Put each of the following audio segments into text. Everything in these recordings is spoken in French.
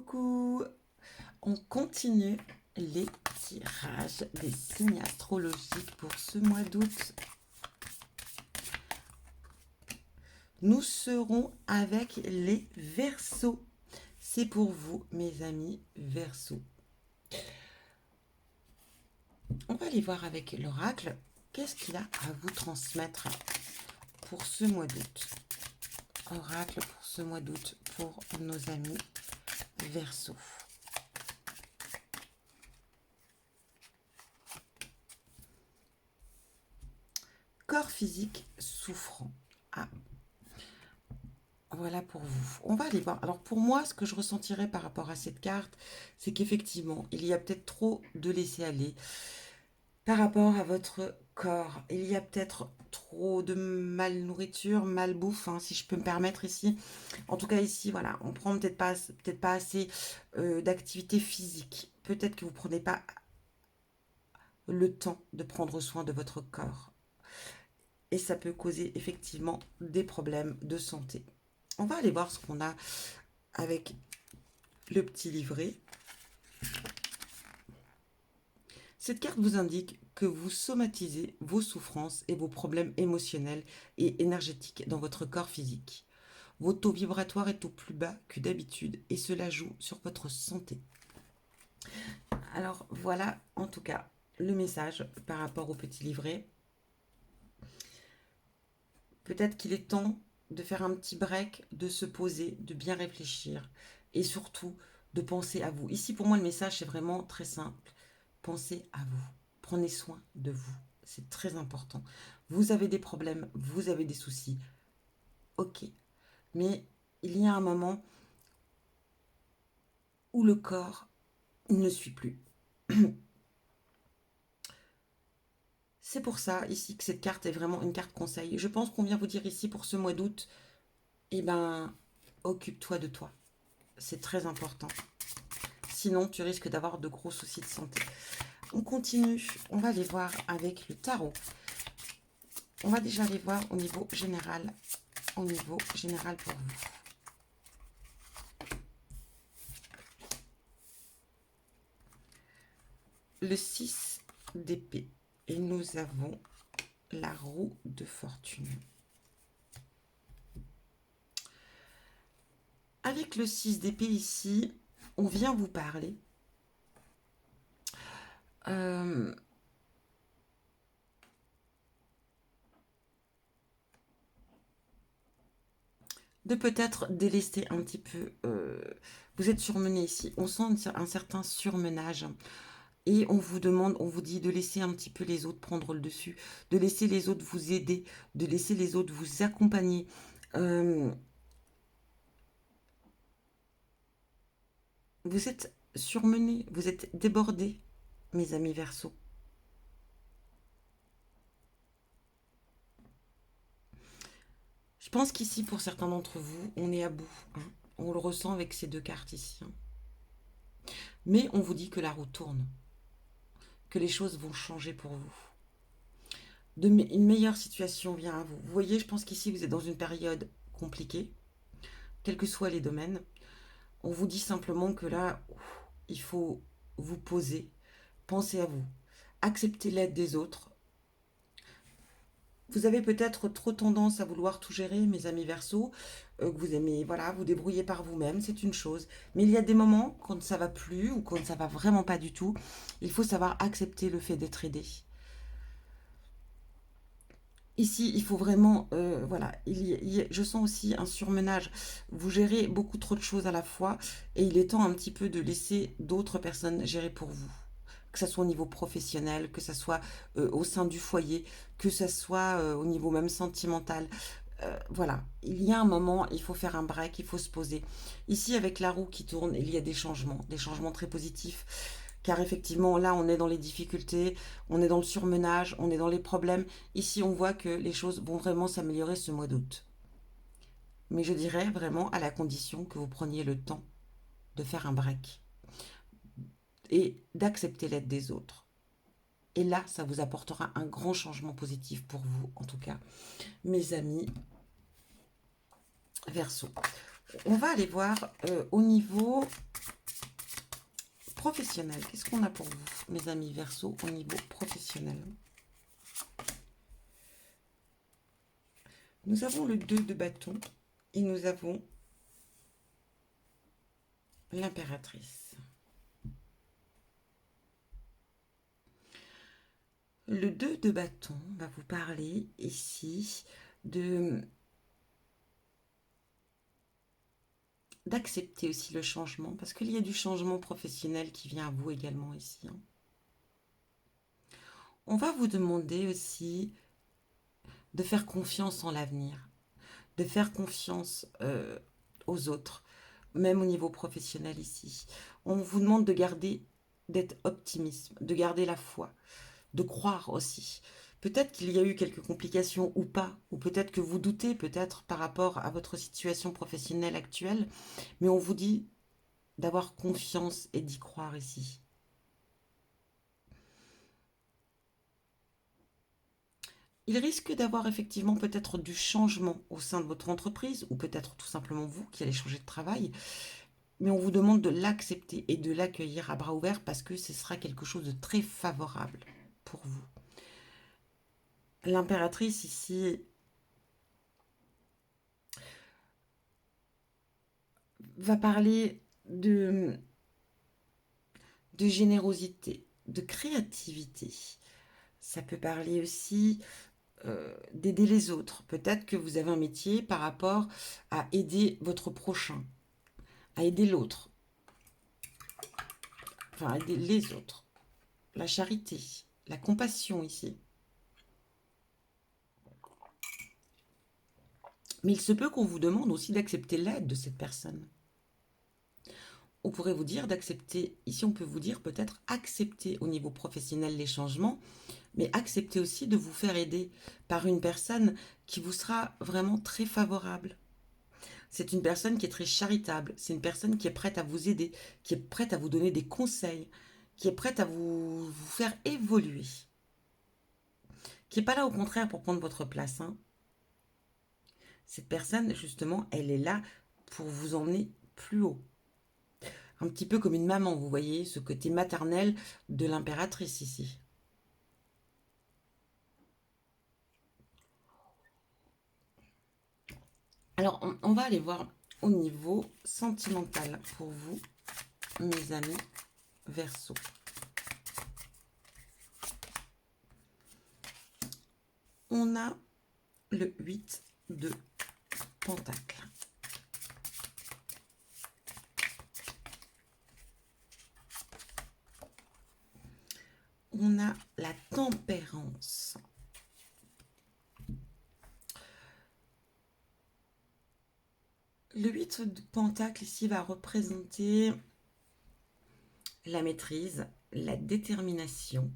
Coucou, on continue les tirages des signes astrologiques pour ce mois d'août. Nous serons avec les Verseaux. C'est pour vous, mes amis Verseaux. On va aller voir avec l'oracle. Qu'est-ce qu'il a à vous transmettre pour ce mois d'août? Oracle pour ce mois d'août pour nos amis Verseaux. Corps physique souffrant. Ah, voilà pour vous. On va aller voir. Alors pour moi, ce que je ressentirais par rapport à cette carte, c'est qu'effectivement, il y a peut-être trop de laisser-aller par rapport à votre corps. Il y a peut-être trop de malnourriture, malbouffe, hein, si je peux me permettre ici. En tout cas ici, voilà, on prend peut-être pas assez d'activité physique. Peut-être que vous ne prenez pas le temps de prendre soin de votre corps. Et ça peut causer effectivement des problèmes de santé. On va aller voir ce qu'on a avec le petit livret. Cette carte vous indique que vous somatisez vos souffrances et vos problèmes émotionnels et énergétiques dans votre corps physique. Votre taux vibratoire est au plus bas que d'habitude et cela joue sur votre santé. Alors voilà en tout cas le message par rapport au petit livret. Peut-être qu'il est temps de faire un petit break, de se poser, de bien réfléchir et surtout de penser à vous. Ici, pour moi, le message, c'est vraiment très simple. Pensez à vous. Prenez soin de vous. C'est très important. Vous avez des problèmes, vous avez des soucis. Ok. Mais il y a un moment où le corps ne suit plus. C'est pour ça ici que cette carte est vraiment une carte conseil. Je pense qu'on vient vous dire ici pour ce mois d'août, eh ben, occupe-toi de toi. C'est très important. Sinon, tu risques d'avoir de gros soucis de santé. On continue. On va aller voir avec le tarot. On va déjà aller voir au niveau général. Au niveau général pour vous. Le 6 d'épée. Et nous avons la roue de fortune. Avec le 6 d'épée ici, on vient vous parler de peut-être délester un petit peu. Vous êtes surmené ici. On sent un certain surmenage. Et on vous demande, on vous dit de laisser un petit peu les autres prendre le dessus, de laisser les autres vous aider, de laisser les autres vous accompagner. Vous êtes surmenés, vous êtes débordés, mes amis Verseaux. Je pense qu'ici, pour certains d'entre vous, on est à bout. Hein. On le ressent avec ces deux cartes ici. Hein. Mais on vous dit que la roue tourne, que les choses vont changer pour vous. Une meilleure situation vient à vous. Vous voyez, je pense qu'ici, vous êtes dans une période compliquée, quels que soient les domaines. On vous dit simplement que là, il faut vous poser, penser à vous, accepter l'aide des autres. Vous avez peut-être trop tendance à vouloir tout gérer, mes amis Verseaux, que vous aimez, voilà, vous débrouiller par vous-même, c'est une chose. Mais il y a des moments quand ça va plus ou quand ça va vraiment pas du tout, il faut savoir accepter le fait d'être aidé. Ici, il faut vraiment, voilà, je sens aussi un surmenage. Vous gérez beaucoup trop de choses à la fois et il est temps un petit peu de laisser d'autres personnes gérer pour vous. Que ce soit au niveau professionnel, que ce soit au sein du foyer, que ce soit au niveau même sentimental. Voilà, il y a un moment, il faut faire un break, il faut se poser. Ici, avec la roue qui tourne, il y a des changements très positifs. Car effectivement, là, on est dans les difficultés, on est dans le surmenage, on est dans les problèmes. Ici, on voit que les choses vont vraiment s'améliorer ce mois d'août. Mais je dirais vraiment à la condition que vous preniez le temps de faire un break et d'accepter l'aide des autres. Et là, ça vous apportera un grand changement positif pour vous, en tout cas, mes amis Verseaux. On va aller voir au niveau professionnel. Qu'est-ce qu'on a pour vous, mes amis Verseau, au niveau professionnel? Nous avons le 2 de bâton et nous avons l'impératrice. Le 2 de bâton va vous parler ici d'accepter aussi le changement, parce qu'il y a du changement professionnel qui vient à vous également ici. On va vous demander aussi de faire confiance en l'avenir, de faire confiance aux autres, même au niveau professionnel ici. On vous demande de garder, d'être optimiste, de garder la foi, de croire aussi. Peut-être qu'il y a eu quelques complications ou pas, ou peut-être que vous doutez peut-être par rapport à votre situation professionnelle actuelle, mais on vous dit d'avoir confiance et d'y croire ici. Il risque d'avoir effectivement peut-être du changement au sein de votre entreprise, ou peut-être tout simplement vous qui allez changer de travail, mais on vous demande de l'accepter et de l'accueillir à bras ouverts parce que ce sera quelque chose de très favorable pour vous. L'impératrice ici va parler de générosité, de créativité. Ça peut parler aussi d'aider les autres. Peut-être que vous avez un métier par rapport à aider votre prochain, à aider l'autre, enfin aider les autres. La charité, la compassion ici. Mais il se peut qu'on vous demande aussi d'accepter l'aide de cette personne. On pourrait vous dire d'accepter, ici on peut vous dire peut-être accepter au niveau professionnel les changements, mais accepter aussi de vous faire aider par une personne qui vous sera vraiment très favorable. C'est une personne qui est très charitable, c'est une personne qui est prête à vous aider, qui est prête à vous donner des conseils, qui est prête à vous faire évoluer. Qui n'est pas là au contraire pour prendre votre place. Cette personne, justement, elle est là pour vous emmener plus haut. Un petit peu comme une maman, vous voyez, ce côté maternel de l'impératrice ici. Alors, on va aller voir au niveau sentimental pour vous, mes amis Verseau. On a le 8 de Pentacle. On a la tempérance. Le 8 de Pentacle ici va représenter la maîtrise, la détermination.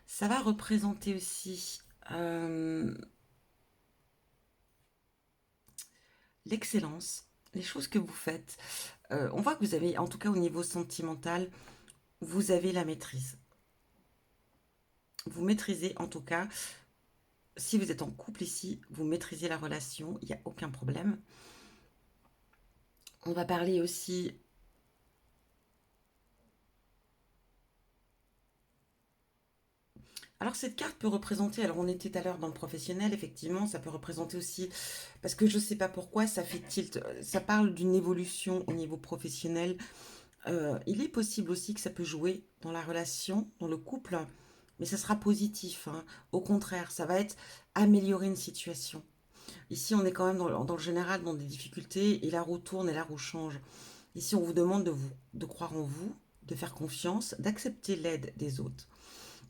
Ça va représenter aussi l'excellence, les choses que vous faites. On voit que vous avez, en tout cas au niveau sentimental, vous avez la maîtrise. Vous maîtrisez en tout cas, si vous êtes en couple ici, vous maîtrisez la relation, il n'y a aucun problème. On va parler aussi alors cette carte peut représenter, alors on était tout à l'heure dans le professionnel, effectivement, ça peut représenter aussi, parce que je ne sais pas pourquoi, ça fait tilt, ça parle d'une évolution au niveau professionnel. Il est possible aussi que ça peut jouer dans la relation, dans le couple, mais ça sera positif. Au contraire, ça va être améliorer une situation. Ici, on est quand même dans le général dans des difficultés, et la roue tourne et la roue change. Ici, on vous demande de croire en vous, de faire confiance, d'accepter l'aide des autres.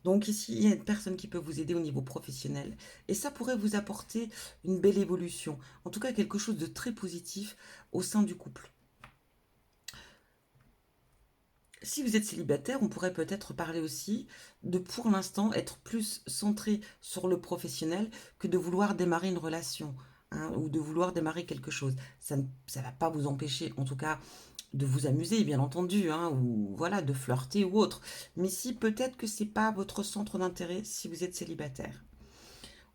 Donc ici, il y a une personne qui peut vous aider au niveau professionnel. Et ça pourrait vous apporter une belle évolution. En tout cas, quelque chose de très positif au sein du couple. Si vous êtes célibataire, on pourrait peut-être parler aussi de, pour l'instant, être plus centré sur le professionnel que de vouloir démarrer une relation. Ou de vouloir démarrer quelque chose. Ça ne va pas vous empêcher, en tout cas, de vous amuser, bien entendu, ou voilà, de flirter ou autre. Mais si peut-être que c'est pas votre centre d'intérêt si vous êtes célibataire.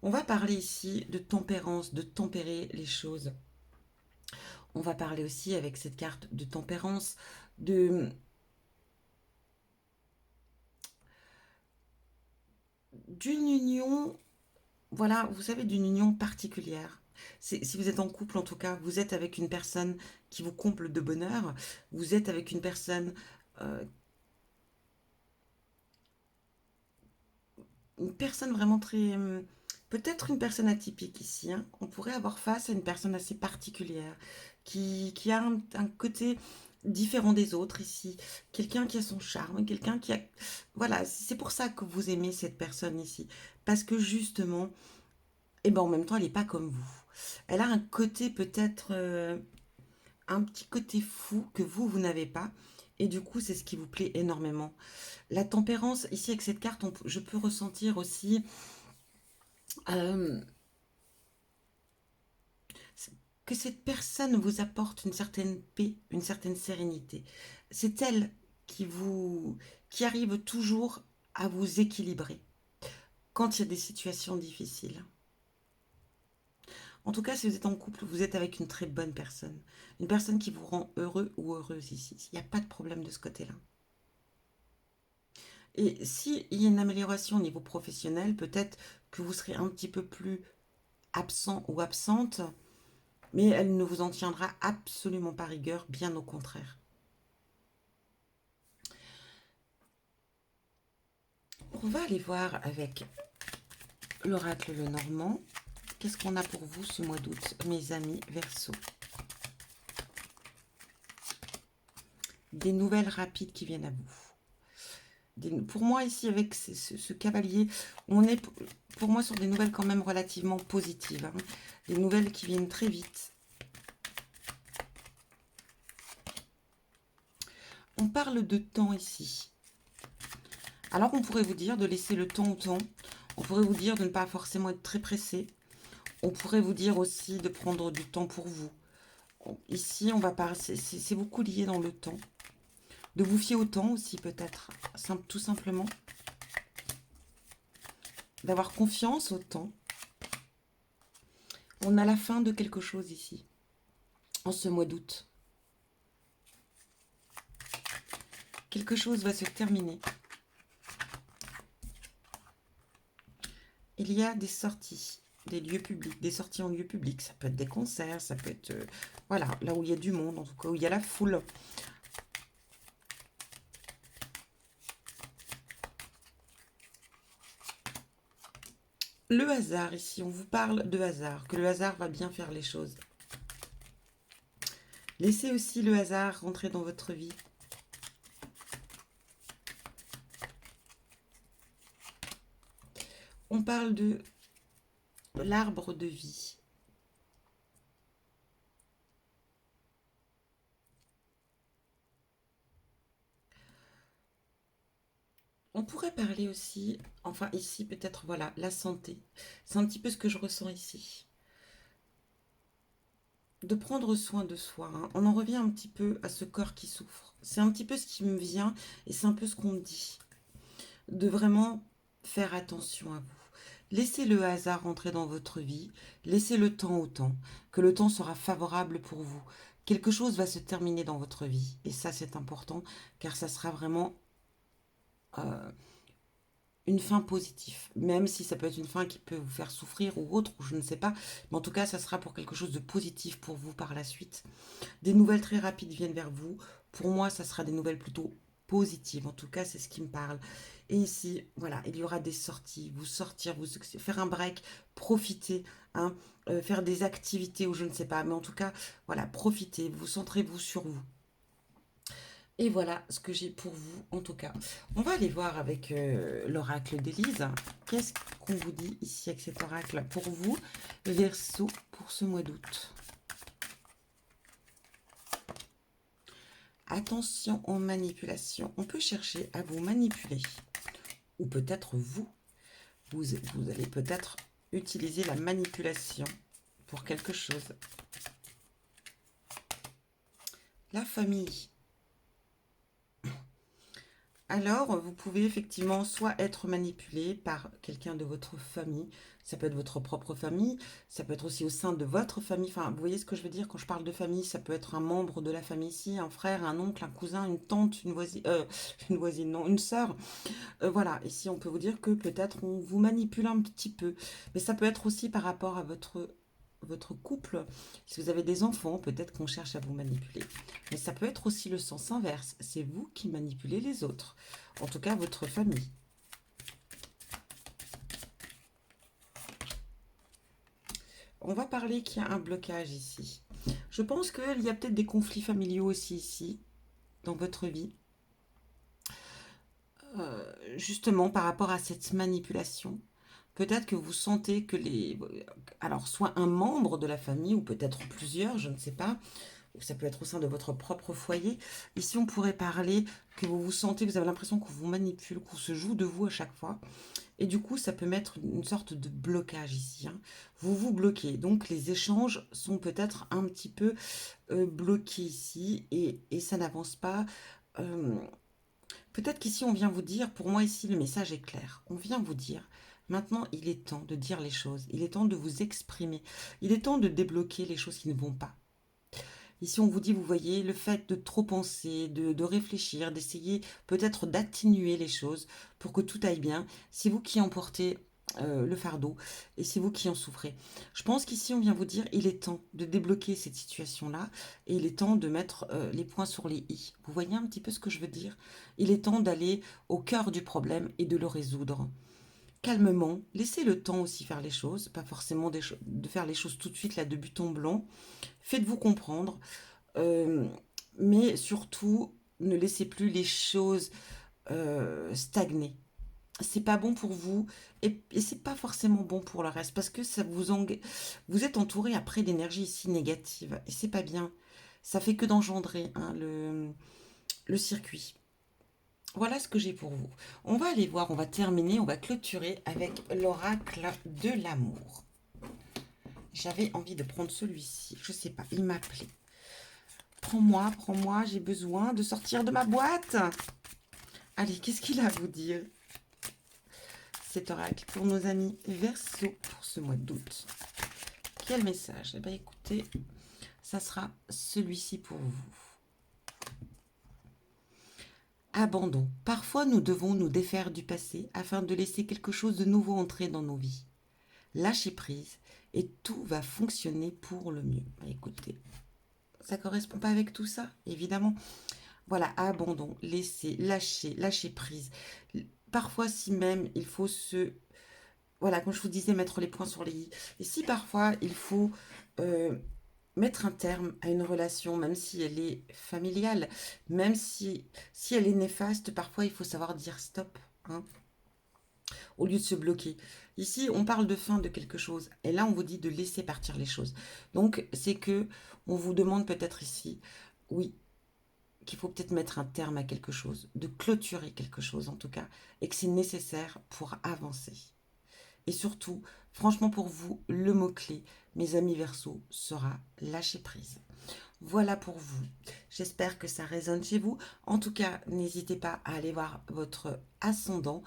On va parler ici de tempérance, de tempérer les choses. On va parler aussi avec cette carte de tempérance, de d'une union, voilà, vous savez, d'une union particulière. Si vous êtes en couple, en tout cas, vous êtes avec une personne qui vous comble de bonheur, vous êtes avec euh, une personne vraiment très... peut-être une personne atypique ici, hein. On pourrait avoir face à une personne assez particulière, qui a un côté différent des autres ici. Quelqu'un qui a son charme, quelqu'un qui a... Voilà, c'est pour ça que vous aimez cette personne ici. Parce que justement, et ben en même temps, elle n'est pas comme vous. Elle a un côté peut-être... un petit côté fou que vous n'avez pas. Et du coup, c'est ce qui vous plaît énormément. La tempérance, ici avec cette carte, je peux ressentir aussi euh, que cette personne vous apporte une certaine paix, une certaine sérénité. C'est elle qui arrive toujours à vous équilibrer quand il y a des situations difficiles. En tout cas, si vous êtes en couple, vous êtes avec une très bonne personne. Une personne qui vous rend heureux ou heureuse ici. Il n'y a pas de problème de ce côté-là. Et s'il y a une amélioration au niveau professionnel, peut-être que vous serez un petit peu plus absent ou absente, mais elle ne vous en tiendra absolument pas rigueur, bien au contraire. On va aller voir avec l'oracle Lenormand. Qu'est-ce qu'on a pour vous ce mois d'août, mes amis Verseau? Des nouvelles rapides qui viennent à vous. Pour moi, ici, avec ce cavalier, on est pour moi sur des nouvelles quand même relativement positives. Hein. Des nouvelles qui viennent très vite. On parle de temps ici. Alors on pourrait vous dire de laisser le temps au temps. On pourrait vous dire de ne pas forcément être très pressé. On pourrait vous dire aussi de prendre du temps pour vous. Ici, on va parler, c'est beaucoup lié dans le temps. De vous fier au temps aussi peut-être, tout simplement. D'avoir confiance au temps. On a la fin de quelque chose ici, en ce mois d'août. Quelque chose va se terminer. Il y a des sorties, des lieux publics, des sorties en lieu public. Ça peut être des concerts, ça peut être... voilà, là où il y a du monde, en tout cas, où il y a la foule. Le hasard, ici, on vous parle de hasard, que le hasard va bien faire les choses. Laissez aussi le hasard rentrer dans votre vie. On parle de l'arbre de vie. On pourrait parler aussi, enfin ici peut-être, voilà, la santé. C'est un petit peu ce que je ressens ici. De prendre soin de soi. Hein. On en revient un petit peu à ce corps qui souffre. C'est un petit peu ce qui me vient et c'est un peu ce qu'on me dit. De vraiment faire attention à vous. Laissez le hasard entrer dans votre vie. Laissez le temps au temps. Que le temps sera favorable pour vous. Quelque chose va se terminer dans votre vie. Et ça, c'est important car ça sera vraiment... euh, une fin positive, même si ça peut être une fin qui peut vous faire souffrir ou autre, ou je ne sais pas, mais en tout cas, ça sera pour quelque chose de positif pour vous par la suite. Des nouvelles très rapides viennent vers vous. Pour moi, ça sera des nouvelles plutôt positives, en tout cas, c'est ce qui me parle. Et ici, voilà, il y aura des sorties, vous sortir, vous faire un break, profiter, hein, faire des activités ou je ne sais pas, mais en tout cas, voilà, profitez, vous centrez-vous sur vous. Et voilà ce que j'ai pour vous, en tout cas. On va aller voir avec l'oracle d'Élise. Qu'est-ce qu'on vous dit ici avec cet oracle pour vous, Verseau, pour ce mois d'août? Attention aux manipulations. On peut chercher à vous manipuler. Ou peut-être vous allez peut-être utiliser la manipulation pour quelque chose. La famille. Alors, vous pouvez effectivement soit être manipulé par quelqu'un de votre famille, ça peut être votre propre famille, ça peut être aussi au sein de votre famille. Enfin, vous voyez ce que je veux dire quand je parle de famille, ça peut être un membre de la famille ici, un frère, un oncle, un cousin, une tante, une voisine, une voisine, non, une sœur. Voilà, ici on peut vous dire que peut-être on vous manipule un petit peu, mais ça peut être aussi par rapport à votre couple. Si vous avez des enfants, peut-être qu'on cherche à vous manipuler. Mais ça peut être aussi le sens inverse. C'est vous qui manipulez les autres. En tout cas, votre famille. On va parler qu'il y a un blocage ici. Je pense qu'il y a peut-être des conflits familiaux aussi ici, dans votre vie. Justement, par rapport à cette manipulation. Peut-être que vous sentez que alors, soit un membre de la famille, ou peut-être plusieurs, je ne sais pas, ou ça peut être au sein de votre propre foyer. Ici, on pourrait parler que vous vous sentez, vous avez l'impression qu'on vous manipule, qu'on se joue de vous à chaque fois. Et du coup, ça peut mettre une sorte de blocage ici, hein. Vous vous bloquez. Donc, les échanges sont peut-être un petit peu bloqués ici et ça n'avance pas. Euh, Peut-être qu'ici, on vient vous dire, pour moi ici, le message est clair. On vient vous dire, maintenant, il est temps de dire les choses. Il est temps de vous exprimer. Il est temps de débloquer les choses qui ne vont pas. Ici, on vous dit, vous voyez, le fait de trop penser, de réfléchir, d'essayer peut-être d'atténuer les choses pour que tout aille bien, c'est vous qui emportez le fardeau et c'est vous qui en souffrez. Je pense qu'ici, on vient vous dire, il est temps de débloquer cette situation-là et il est temps de mettre les points sur les i. Vous voyez un petit peu ce que je veux dire? Il est temps d'aller au cœur du problème et de le résoudre calmement, laissez le temps aussi faire les choses, pas forcément de faire les choses tout de suite là de but en blanc. Faites-vous comprendre, euh, mais surtout ne laissez plus les choses stagner. C'est pas bon pour vous et c'est pas forcément bon pour le reste parce que vous êtes entouré après d'énergie ici négative et c'est pas bien. Ça fait que d'engendrer, hein, le circuit. Voilà ce que j'ai pour vous. On va aller voir, on va terminer, on va clôturer avec l'oracle de l'amour. J'avais envie de prendre celui-ci, je sais pas, il m'appelait. Prends-moi, j'ai besoin de sortir de ma boîte. Allez, qu'est-ce qu'il a à vous dire, cet oracle, pour nos amis Verseau pour ce mois d'août? Quel message? Eh bien, écoutez, ça sera celui-ci pour vous. Abandon. Parfois, nous devons nous défaire du passé afin de laisser quelque chose de nouveau entrer dans nos vies. Lâchez prise et tout va fonctionner pour le mieux. Écoutez, ça correspond pas avec tout ça, évidemment. Voilà, abandon, laisser, lâcher prise. Parfois, si même il faut voilà, comme je vous disais, mettre les points sur les i. Et si parfois il faut euh, mettre un terme à une relation, même si elle est familiale, même si elle est néfaste, parfois il faut savoir dire stop, hein, au lieu de se bloquer. Ici, on parle de fin de quelque chose, et là, on vous dit de laisser partir les choses. Donc, c'est que on vous demande peut-être ici, oui, qu'il faut peut-être mettre un terme à quelque chose, de clôturer quelque chose en tout cas, et que c'est nécessaire pour avancer. Et surtout, franchement pour vous, le mot-clé, mes amis Verseau, sera lâcher prise. Voilà pour vous. J'espère que ça résonne chez vous. En tout cas, n'hésitez pas à aller voir votre ascendant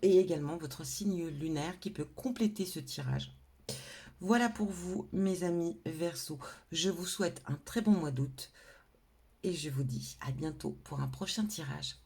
et également votre signe lunaire qui peut compléter ce tirage. Voilà pour vous, mes amis Verseau. Je vous souhaite un très bon mois d'août et je vous dis à bientôt pour un prochain tirage.